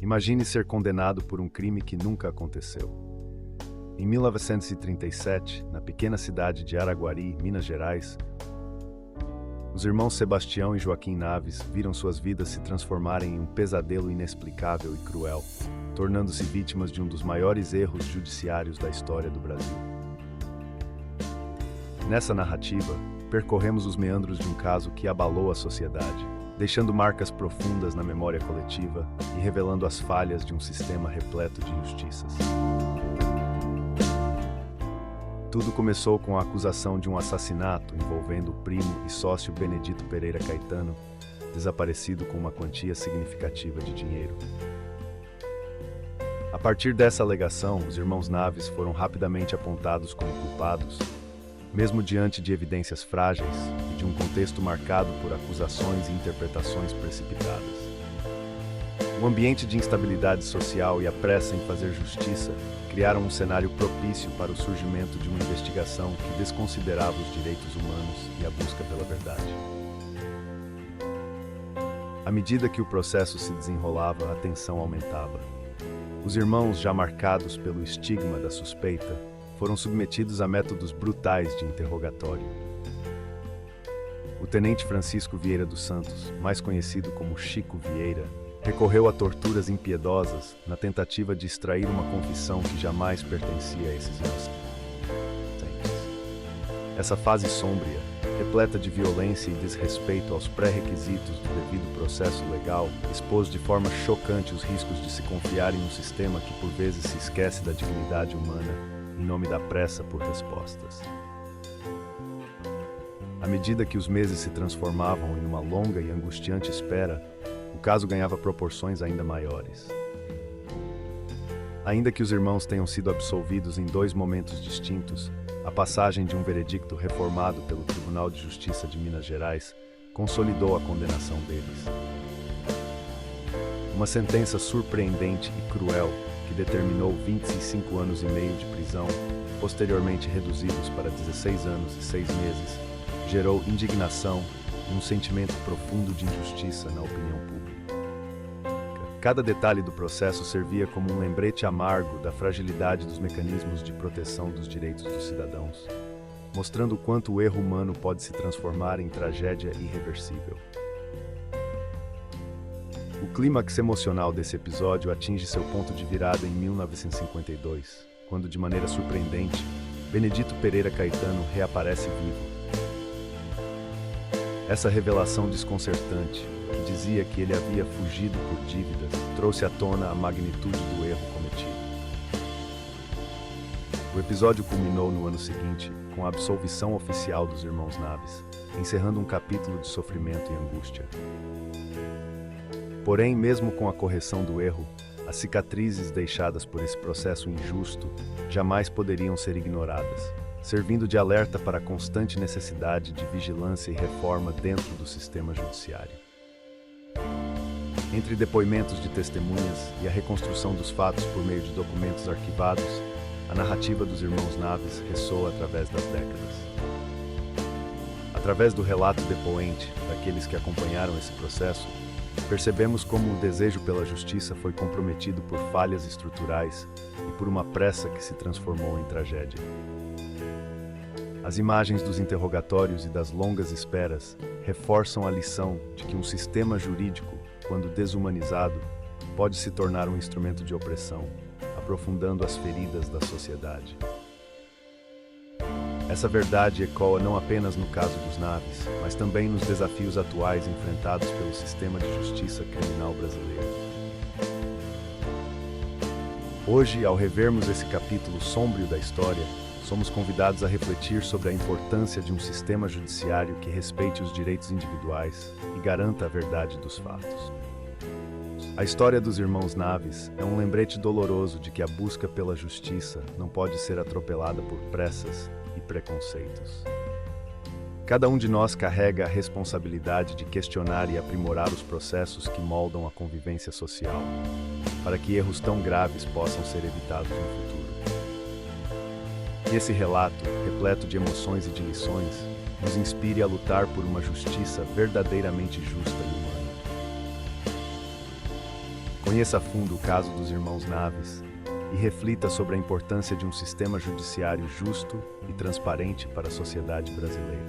Imagine ser condenado por um crime que nunca aconteceu. Em 1937, na pequena cidade de Araguari, Minas Gerais, os irmãos Sebastião e Joaquim Naves viram suas vidas se transformarem em um pesadelo inexplicável e cruel, tornando-se vítimas de um dos maiores erros judiciários da história do Brasil. Nessa narrativa, percorremos os meandros de um caso que abalou a sociedade, deixando marcas profundas na memória coletiva e revelando as falhas de um sistema repleto de injustiças. Tudo começou com a acusação de um assassinato envolvendo o primo e sócio Benedito Pereira Caetano, desaparecido com uma quantia significativa de dinheiro. A partir dessa alegação, os irmãos Naves foram rapidamente apontados como culpados, mesmo diante de evidências frágeis e de um contexto marcado por acusações e interpretações precipitadas. O ambiente de instabilidade social e a pressa em fazer justiça criaram um cenário propício para o surgimento de uma investigação que desconsiderava os direitos humanos e a busca pela verdade. À medida que o processo se desenrolava, a tensão aumentava. Os irmãos, já marcados pelo estigma da suspeita, foram submetidos a métodos brutais de interrogatório. O tenente Francisco Vieira dos Santos, mais conhecido como Chico Vieira, recorreu a torturas impiedosas na tentativa de extrair uma confissão que jamais pertencia a esses inocentes. Essa fase sômbria, repleta de violência e desrespeito aos pré-requisitos do devido processo legal, expôs de forma chocante os riscos de se confiar em um sistema que por vezes se esquece da dignidade humana em nome da pressa por respostas. À medida que os meses se transformavam em uma longa e angustiante espera, o caso ganhava proporções ainda maiores. Ainda que os irmãos tenham sido absolvidos em dois momentos distintos, a passagem de um veredicto reformado pelo Tribunal de Justiça de Minas Gerais consolidou a condenação deles. Uma sentença surpreendente e cruel que determinou 25 anos e meio de prisão, posteriormente reduzidos para 16 anos e 6 meses, gerou indignação e um sentimento profundo de injustiça na opinião pública. Cada detalhe do processo servia como um lembrete amargo da fragilidade dos mecanismos de proteção dos direitos dos cidadãos, mostrando o quanto o erro humano pode se transformar em tragédia irreversível. O clímax emocional desse episódio atinge seu ponto de virada em 1952, quando, de maneira surpreendente, Benedito Pereira Caetano reaparece vivo. Essa revelação desconcertante, que dizia que ele havia fugido por dívidas, trouxe à tona a magnitude do erro cometido. O episódio culminou no ano seguinte, com a absolvição oficial dos irmãos Naves, encerrando um capítulo de sofrimento e angústia. Porém, mesmo com a correção do erro, as cicatrizes deixadas por esse processo injusto jamais poderiam ser ignoradas, servindo de alerta para a constante necessidade de vigilância e reforma dentro do sistema judiciário. Entre depoimentos de testemunhas e a reconstrução dos fatos por meio de documentos arquivados, a narrativa dos irmãos Naves ressoa através das décadas. Através do relato depoente daqueles que acompanharam esse processo, percebemos como o desejo pela justiça foi comprometido por falhas estruturais e por uma pressa que se transformou em tragédia. As imagens dos interrogatórios e das longas esperas reforçam a lição de que um sistema jurídico, quando desumanizado, pode se tornar um instrumento de opressão, aprofundando as feridas da sociedade. Essa verdade ecoa não apenas no caso dos Naves, mas também nos desafios atuais enfrentados pelo sistema de justiça criminal brasileiro. Hoje, ao revermos esse capítulo sômbrio da história, somos convidados a refletir sobre a importância de um sistema judiciário que respeite os direitos individuais e garanta a verdade dos fatos. A história dos irmãos Naves é um lembrete doloroso de que a busca pela justiça não pode ser atropelada por pressas e preconceitos. Cada um de nós carrega a responsabilidade de questionar e aprimorar os processos que moldam a convivência social, para que erros tão graves possam ser evitados no futuro. Que esse relato, repleto de emoções e de lições, nos inspire a lutar por uma justiça verdadeiramente justa e humana. Conheça a fundo o caso dos irmãos Naves e reflita sobre a importância de um sistema judiciário justo e transparente para a sociedade brasileira.